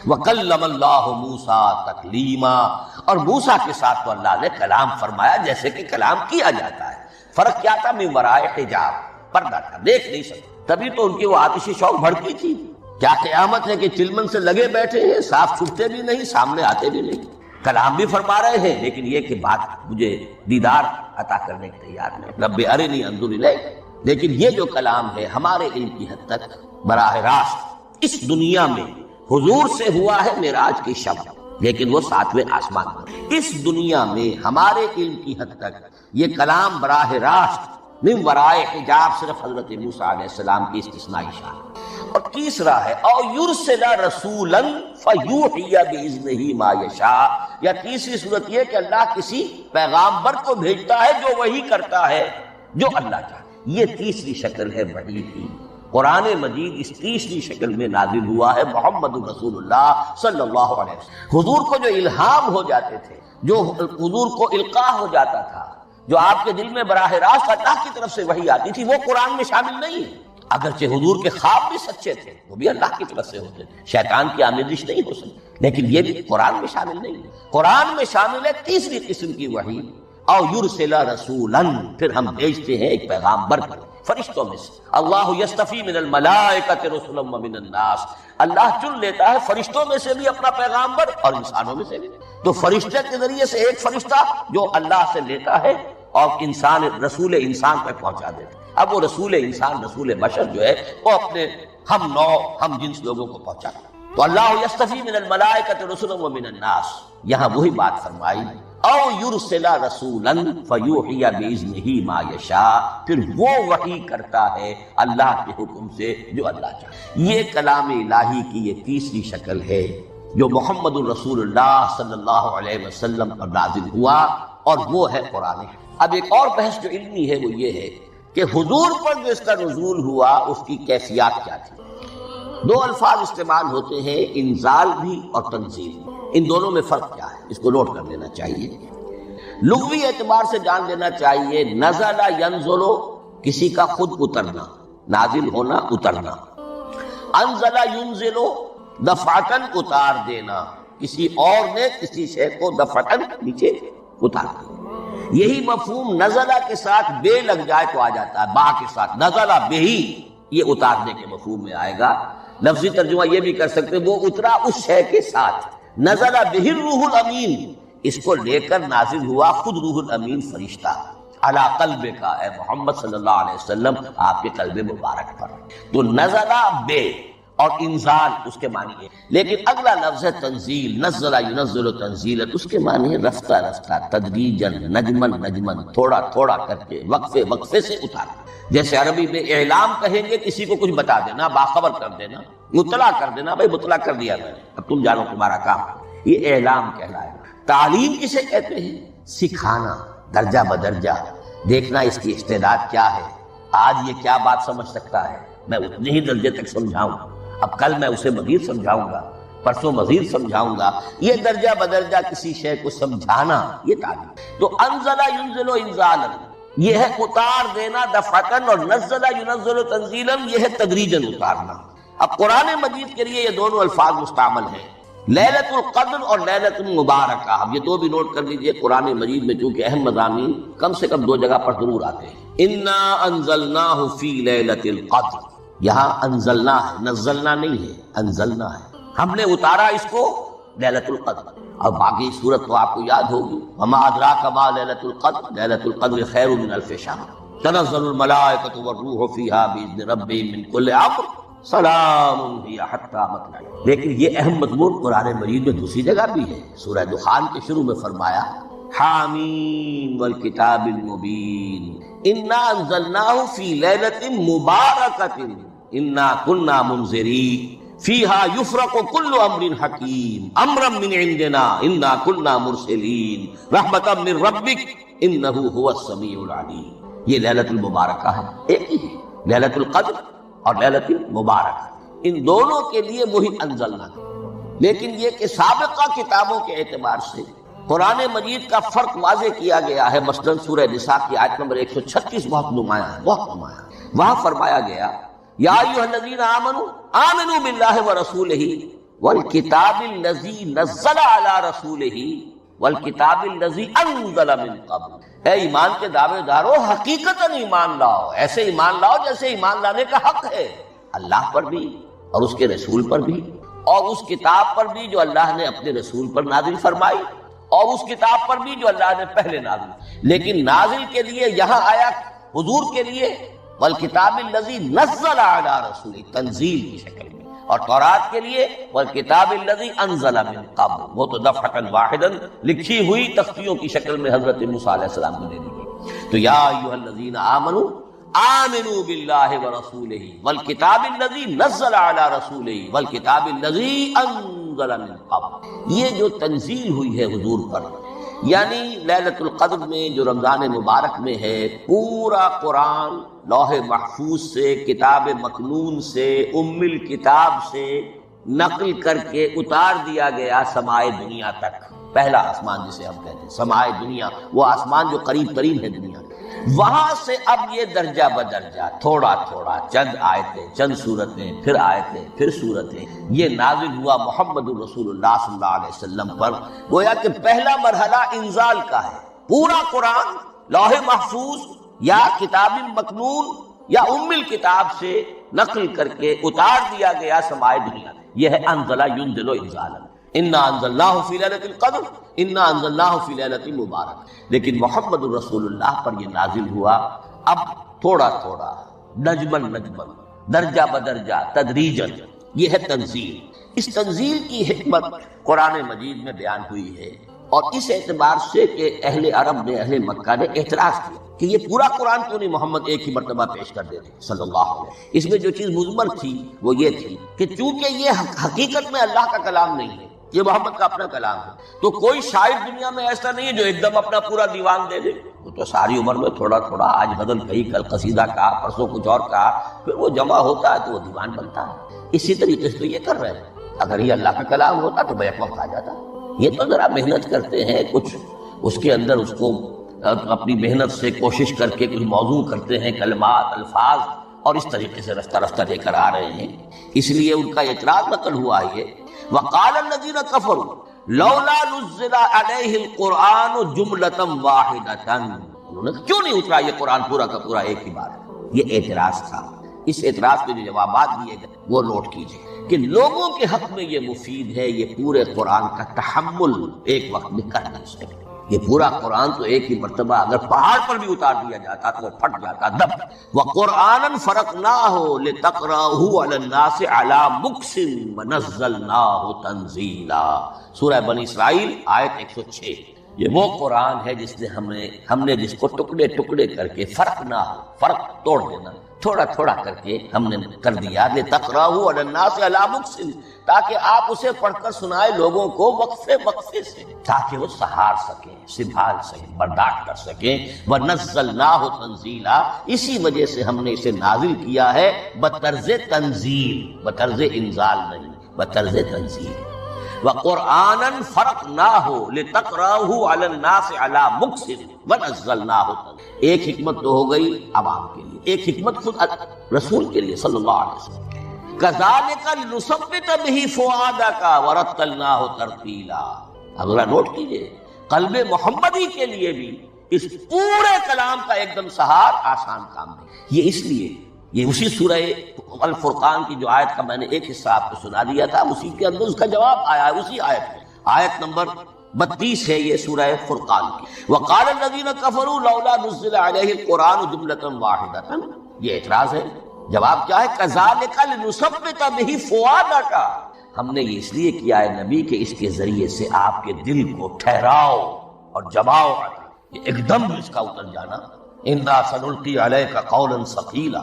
Speaker 1: وَكَلَّمَ اللَّهُ مُوسَىٰ تَكْلِيمًا، اور موسیٰ کے ساتھ تو اللہ نے کلام فرمایا جیسے کہ کلام کیا جاتا ہے۔ فرق کیا تھا؟ من وراء حجاب، پردہ تھا، دیکھ نہیں سکتے، تبھی تو ان کی وہ آتشی شوق بھڑکی تھی۔ کیا قیامت ہے کہ چلمن سے لگے بیٹھے ہیں، صاف چھپتے بھی نہیں، سامنے آتے بھی نہیں، کلام بھی فرما رہے ہیں، لیکن یہ کہ بات مجھے دیدار عطا کرنے کے تیار نہیں، رب ارنی انظر الیک۔ لیکن یہ جو کلام ہے ہمارے علم کی حد تک براہ راست اس دنیا میں حضور سے ہوا ہے معراج کی شب، لیکن وہ 7ویں آسمان پر۔ اس دنیا میں ہمارے علم کی حد تک یہ کلام براہ راست من ورائے حجاب صرف حضرت موسیٰ علیہ السلام کی استثنائی شان۔ اور تیسرا ہے او یرسل رسولا فیوحی باذنہ ما یشاء، یا تیسری صورت یہ کہ اللہ کسی پیغامبر کو بھیجتا ہے جو وحی کرتا ہے جو اللہ چاہے۔ یہ تیسری شکل ہے وحی کی۔ قرآن مجید اس تیسری شکل میں نازل ہوا ہے محمد رسول اللہ صلی اللہ علیہ وسلم۔ حضور کو جو الہام ہو جاتے تھے، جو حضور کو القاء ہو جاتا تھا، جو آپ کے دل میں براہ راست اللہ کی طرف سے وحی آتی تھی، وہ قرآن میں شامل نہیں ہے۔ اگرچہ حضور کے خواب بھی سچے تھے، وہ بھی اللہ کی طرف سے ہوتے تھے، شیطان کی آمیزش نہیں ہو سکتی، لیکن یہ بھی قرآن میں شامل نہیں ہے۔ قرآن میں شامل ہے تیسری قسم کی وحی، او یرسل رسولا، پھر ہم بھیجتے ہیں ایک پیغامبر کو فرشتوں میں سے۔ اللہ یصطفی من الملائکۃ رسلا ومن الناس، اللہ چن لیتا ہے فرشتوں میں سے بھی اپنا پیغامبر اور انسانوں میں سے بھی۔ تو فرشتے کے ذریعے سے ایک فرشتہ جو اللہ سے لیتا ہے اور انسان رسول انسان تک پہنچا دیتا ہے۔ اب وہ رسول انسان، رسول بشر جو ہے وہ اپنے ہم نوع، ہم جنس لوگوں کو پہنچاتا ہے۔ تو اللہ یصطفی من الملائکۃ رسلا ومن الناس، یہاں وہی بات فرمائی، او یرسل رسولا فیوحی باذنہ ما یشاء، پھر وہ وحی کرتا ہے اللہ کے حکم سے جو اللہ چاہے۔ یہ کلام الہی کی یہ تیسری شکل ہے جو محمد الرسول اللہ صلی اللہ علیہ وسلم پر نازل ہوا، اور وہ ہے قرآن۔ اب ایک اور بحث جو علمی ہے وہ یہ ہے کہ حضور پر جو اس کا نزول ہوا اس کی کیفیات کیا تھی۔ دو الفاظ استعمال ہوتے ہیں، انزال بھی اور تنزیل بھی۔ ان دونوں میں فرق کیا ہے اس کو نوٹ کر لینا چاہیے۔ لغوی اعتبار سے جان لینا چاہیے، نزل ینزل کسی کا خود اترنا، نازل ہونا، اترنا۔ انزل ینزل دفعتاً اتار دینا، کسی اور نے کسی شے کو دفعتاً نیچے اتار دیا۔ یہی مفہوم نزلہ کے ساتھ بے لگ جائے تو آ جاتا ہے، با کے ساتھ نزلہ بہی، یہ اتارنے کے مفہوم میں آئے گا۔ لفظی ترجمہ یہ بھی کر سکتے وہ اترا اس شے کے ساتھ، نزل بہ الروح الامین، اس کو لے کر نازل ہوا خود روح الامین فرشتہ علی قلب کا، اے محمد صلی اللہ علیہ وسلم آپ کے قلب مبارک پر۔ تو نزل بے اور انزال اس کے معنی ہے، لیکن اگلا لفظ ہے تنزیل، نزل ینزل تنزیلا، اس کے معنی ہے رفتہ رفتہ، تدریجاً، نجمن نجمن، تھوڑا تھوڑا کر کے، وقفے وقفے سے اتارنا۔ جیسے عربی میں اعلام کہیں گے کسی کو کچھ بتا دینا، باخبر کر دینا، مطلع کر دینا، بھائی مطلع کر دیا میں نے، اب تم جانو تمہارا کام، یہ اعلام کہلائے گا۔ تعلیم کسے کہتے ہیں؟ سکھانا، درجہ بدرجہ، دیکھنا اس کی استعداد کیا ہے، آج یہ کیا بات سمجھ سکتا ہے، میں اتنے ہی درجے تک سمجھاؤں، اب کل میں اسے مزید سمجھاؤں گا، پرسوں مزید سمجھاؤں گا، یہ درجہ بدرجہ کسی شے کو سمجھانا، یہ تعلیم۔ تو انزل ینزل انزالا یہ ہے اتار دینا دفعتاً، اور نزل ینزل تنزیلا یہ ہے تدریجاً اتارنا۔ اب قرآن مجید کے لیے یہ دونوں الفاظ مستعمل ہیں، لیلۃ القدر اور لیلۃ المبارکہ۔ اب یہ دو بھی نوٹ کر لیجئے، قرآن مجید میں چونکہ اہم مضامین کم سے کم دو جگہ پر ضرور آتے ہیں۔ انا انزلناہ فی لیلۃ القدر، یہاں انزلنا ہے، نزلنا نہیں ہے، انزلنا ہے، ہم نے اتارا اس کو لیلۃ القدر۔ اور باقی صورت تو آپ کو یاد ہوگی، وما ادراک ما لیلۃ القدر، لیلۃ القدر خیر من الف شہر، تنزل الملائکۃ والروح فیہا باذن ربہم من کل امر، سلام ہی حتی مطلع۔ لیکن یہ اہم مضمون قرآن مجید میں دوسری جگہ بھی ہے، سورہ دخان کے شروع میں فرمایا حامیم والکتاب المبین انا انزلناہ فی لیلۃ مبارکۃ انا کنا منذرین فیہا یفرق کل امر حکیم امرا من عندنا انا کنا مرسلین رحمتا من ربک انہ هو السمیع العلیم۔ یہ لیلۃ المبارکہ ہے، ایک ہی ہے، لیلۃ القدر اور لیلۃ المبارکہ، ان دونوں کے لیے وہی انزلنا۔ لیکن یہ کہ سابقہ کتابوں کے اعتبار سے قرآن مجید کا فرق واضح کیا گیا ہے۔ مثلا سورہ نساء کی آیت نمبر 136 بہت نمایاں ہے، بہت نمایاں۔ وہاں فرمایا گیا یا ایھا الذین آمنوا آمنوا باللہ ورسولہ والکتاب الذی نزل علی رسولہ والکتاب الذی انزل من قبل۔ اے ایمان کے دعوے دارو، حقیقتاً ایمان لاؤ، ایسے ایمان لاؤ جیسے ایمان لانے کا حق ہے، اللہ پر بھی اور اس کے رسول پر بھی، اور اس کتاب پر بھی جو اللہ نے اپنے رسول پر نازل فرمائی، اور اس کتاب پر بھی جو اللہ نے پہلے نازل۔ لیکن نازل کے لیے یہاں آیا حضور کے لیے والکتاب الذی نزل علی رسولہ، تنزیل کی شکل میں، اور تورات کے لیے والکتاب الذی انزل من قبل، وہ تو دفعۃ واحدا لکھی ہوئی تختیوں کی شکل میں حضرت موسیٰ علیہ السلام کو دے دی گئی۔ تو یا ایھا الذین آمنوا آمنوا باللہ ورسولہ والکتاب الذی نزل علی رسولہ والکتاب الذی انزل من قبل۔ یہ جو تنزیل ہوئی ہے حضور پر، یعنی لیلۃ القدر میں جو رمضان مبارک میں ہے، پورا قرآن لوح محفوظ سے، کتاب مکنون سے، ام الکتاب سے نقل کر کے اتار دیا گیا سمائے دنیا تک۔ پہلا آسمان جسے ہم کہتے ہیں سمائے دنیا، وہ آسمان جو قریب ترین ہے دنیا کے، وہاں سے اب یہ درجہ بدرجہ، تھوڑا تھوڑا، چند آیتیں، چند سورتیں، پھر آیتیں، پھر سورتیں، یہ نازل ہوا محمد الرسول اللہ صلی اللہ علیہ وسلم پر۔ گویا کہ پہلا مرحلہ انزال کا ہے، پورا قرآن لوح محفوظ یا کتاب مکنون یا ام الکتاب سے نقل کر کے اتار دیا گیا سمائے دنیا۔ یہ ہے انزل ینزل انزالا، انا انزلناہ فی لیلۃ القدر انا انزلناہ فی لیلۃ مبارک۔ لیکن محمد الرسول اللہ پر یہ نازل ہوا اب تھوڑا تھوڑا، نجمن نجمن، درجہ بدرجہ، تدریجاً، یہ ہے تنزیل۔ اس تنزیل کی حکمت قرآن مجید میں بیان ہوئی ہے، اور اس اعتبار سے کہ اہل عرب نے، اہل مکہ نے اعتراض کیا کہ یہ پورا قرآن کیوں نہیں محمد ایک ہی مرتبہ پیش کر دیتے صلی اللہ علیہ وسلم۔ اس میں جو چیز مضمر تھی وہ یہ تھی کہ چونکہ یہ حقیقت میں اللہ کا کلام نہیں ہے، یہ محمد کا اپنا کلام ہے، تو کوئی شاعر دنیا میں ایسا نہیں ہے جو ایک دم اپنا پورا دیوان دے دے۔ وہ تو ساری عمر میں تھوڑا تھوڑا، آج غزل کہی، کل قصیدہ کہا، پرسوں کچھ اور کہا، پھر وہ جمع ہوتا ہے تو وہ دیوان بنتا ہے۔ اسی طریقے سے تو یہ کر رہے ہیں۔ اگر یہ اللہ کا کلام ہوتا تو بیک وقت آ جاتا۔ یہ تو ذرا محنت کرتے ہیں، کچھ اس کے اندر اس کو اپنی محنت سے کوشش کر کے کچھ موضوع کرتے ہیں، کلمات، الفاظ، اور اس طریقے سے رفتہ رفتہ لے کر آ رہے ہیں۔ اس لیے ان کا اعتراض نقل ہوا ہے، وقال الذين كفروا لولا نزل عليه القرآن جملة واحدة، انہوں نے کیوں نہیں اترا یہ قرآن پورا کا پورا ایک ہی بار؟ یہ اعتراض تھا۔ اس اعتراض کے جو جوابات دیے گئے وہ نوٹ کیجیے کہ لوگوں کے حق میں یہ مفید ہے یہ پورے قرآن کا تحمل ایک وقت میں کر نہیں سکتے۔ یہ پورا قرآن تو ایک ہی مرتبہ اگر پہاڑ پر بھی اتار دیا جاتا تو وہ پھٹ جاتا دب۔ وَقُرْآنًا فَرَقْنَاهُ لِتَقْرَأَهُ عَلَى النَّاسِ عَلَى مُكْثٍ وَنَزَّلْنَاهُ تَنزِيلًا، سورہ بنی اسرائیل آیت 106۔ یہ وہ قرآن ہے جس نے ہم نے جس کو ٹکڑے ٹکڑے کر کے فرق توڑ دینا، تھوڑا تھوڑا کر کے ہم نے کر دیا، لِتَقْرَأَهُ عَلَى النَّاسِ عَلَى مُكْثٍ، تاکہ آپ اسے پڑھ کر سنائے لوگوں کو وقفے وقفے سے، تاکہ وہ سہار سکیں، سنبھال سکیں، برداشت کر سکیں۔ وَنَزَّلْنَاهُ تَنزِيلًا، اسی وجہ سے ہم نے اسے نازل کیا ہے بطرز تنزیل، بطرز انزال نہیں، بطرز تنزیل۔ وَقُرْآنًا فَرَقْنَاهُ لِتَقْرَأَهُ عَلَى النَّاسِ عَلَى مُكْثٍ وَنَزَّلْنَاهُ تنزيلا۔ ایک حکمت تو ہو گئی عوام کے لیے، ایک حکمت خود رسول کے لیے صلی اللہ علیہ وسلم۔ كَذَلِكَ لِنُثَبِّتَ بِهِ فُؤَادَكَ وَرَتَّلْنَاهُ تَرْتِيلًا۔ اب ذرا نوٹ کیجئے، قلب محمدی کے لیے بھی اس پورے کلام کا ایک دم سہار آسان کام نہیں۔ یہ اس لیے، یہ اسی سورہ الفرقان کی جو آیت کا میں نے ایک حصہ آپ کو سنا دیا تھا، اسی کے اندر اس کا جواب آیا ہے، اسی آیت میں، آیت نمبر 32 ہے یہ سورہ فرقان کی۔ وقال الذين كفروا لولا نزل عليه القرآن جملة واحدة، یہ اعتراض ہے۔ جواب کیا ہے؟ كذلك لنثبت به فؤادك، ہم نے یہ اس لیے کیا ہے نبی کہ اس کے ذریعے سے آپ کے دل کو ٹھہراؤ اور جماؤ عطا، ایک دم اس کا اتر جانا۔ انا سنلقی علیک قولا ثقیلا،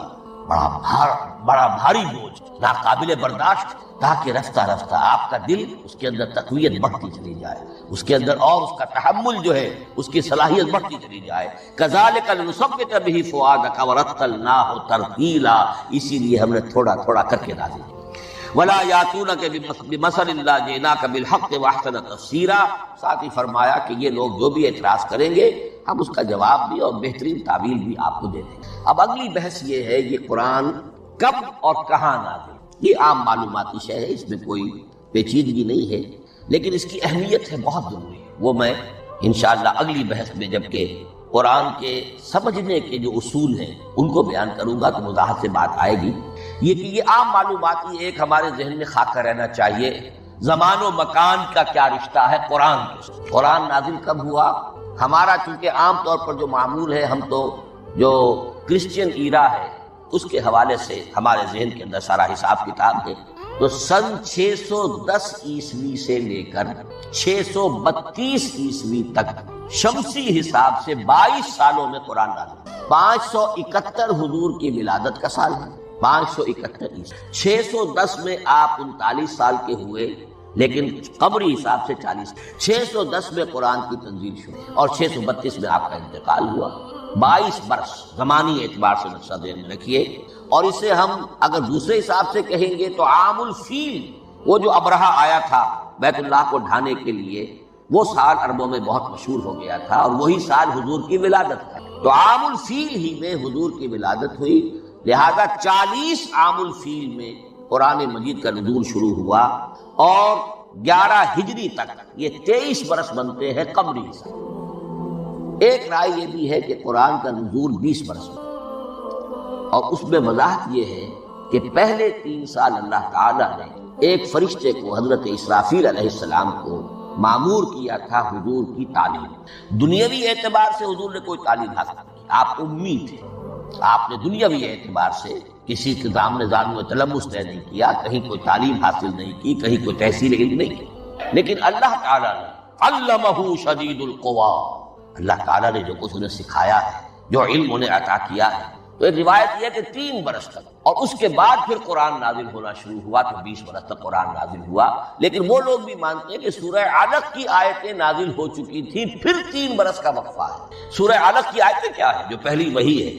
Speaker 1: بڑا بھاری بوجھ، ناقابل برداشت، تاکہ رفتہ رفتہ آپ کا دل، اس کے اندر تقویت بڑھتی چلی جائے، اس کے اندر اور اس کا تحمل جو ہے اس کی صلاحیت بڑھتی چلی جائے۔ کذالک لنثبت بہ فؤادک ورتلناہ ترتیلا، اسی لیے ہم نے تھوڑا تھوڑا کر کے نازل کیا۔ ولا یاتونک بمثل الا جئناک بالحق واحسن تفسیرا، ساتھ ہی فرمایا کہ یہ لوگ جو بھی اعتراض کریں گے ہم اس کا جواب بھی اور بہترین تعویل بھی آپ کو دے دیں گے۔ اب اگلی بحث یہ ہے یہ قرآن کب اور کہاں نازل، یہ عام معلوماتی شے ہے، اس میں کوئی پیچیدگی نہیں ہے، لیکن اس کی اہمیت ہے بہت ضروری ہے، وہ میں انشاءاللہ اگلی بحث میں جبکہ قرآن کے سمجھنے کے جو اصول ہیں ان کو بیان کروں گا تو وضاحت سے بات آئے گی۔ یہ کہ یہ عام معلوماتی ایک ہمارے ذہن میں خاکہ رہنا چاہیے، زمان و مکان کا کیا رشتہ ہے قرآن کے ساتھ۔ قرآن نازل کب ہوا؟ ہمارا چونکہ عام طور پر جو معمول ہے، ہم تو جو کرسچین ایرا ہے اس کے حوالے سے ہمارے ذہن کے اندر سارا حساب کتاب ہے، تو سن 610 عیسوی سے لے کر 632 عیسوی تک شمسی حساب سے 22 سالوں میں قرآن نازل۔ 571 حضور کی ولادت کا سال ہے، 571 عیسوی، 610 میں آپ 39 سال کے ہوئے، لیکن قمری حساب سے 40، 610 میں قرآن کی تنزیل شروع اور 632 میں آپ کا انتقال ہوا۔ 22 برس زمانی اعتبار سے نقشہ ذہن میں رکھیے، اور اسے ہم اگر دوسرے حساب سے کہیں گے تو عام الفیل، وہ جو ابرہہ آیا تھا بیت اللہ کو ڈھانے کے لیے، وہ سال عربوں میں بہت مشہور ہو گیا تھا، اور وہی سال حضور کی ولادت تھا، تو عام الفیل ہی میں حضور کی ولادت ہوئی، لہذا 40 عام الفیل میں قرآن مجید کا نزول شروع ہوا، اور 11 ہجری تک یہ 23 برس بنتے ہیں قمری حساب۔ ایک رائے یہ بھی ہے کہ قرآن کا نزول 20 برس میں، اور اس میں وضاحت یہ ہے کہ پہلے 3 سال اللہ تعالیٰ نے ایک فرشتے کو، حضرت اسرافیل علیہ السلام کو مامور کیا تھا حضور کی تعلیم۔ دنیاوی اعتبار سے حضور نے کوئی تعلیم حاصل نہیں کی، آپ امی تھے، آپ نے دنیاوی اعتبار سے کسی کے سامنے نظام و تلمس طے نہیں کیا، کہیں کوئی تعلیم حاصل نہیں کی، کہیں کوئی تحصیل علم نہیں کی، لیکن اللہ تعالیٰ نے علمہ شدید القویٰ، اللہ تعالیٰ نے جو کچھ انہیں سکھایا ہے، جو علم انہیں عطا کیا ہے، تو ایک روایت یہ ہے کہ 3 برس تک، اور اس کے بعد پھر قرآن نازل ہونا شروع ہوا تو 20 برس تک قرآن نازل ہوا. لیکن وہ لوگ بھی مانتے ہیں کہ سورہ علق کی آیتیں نازل ہو چکی تھیں، پھر 3 برس کا وقفہ ہے. سورہ علق کی آیتیں کیا ہے؟ جو پہلی وحی ہے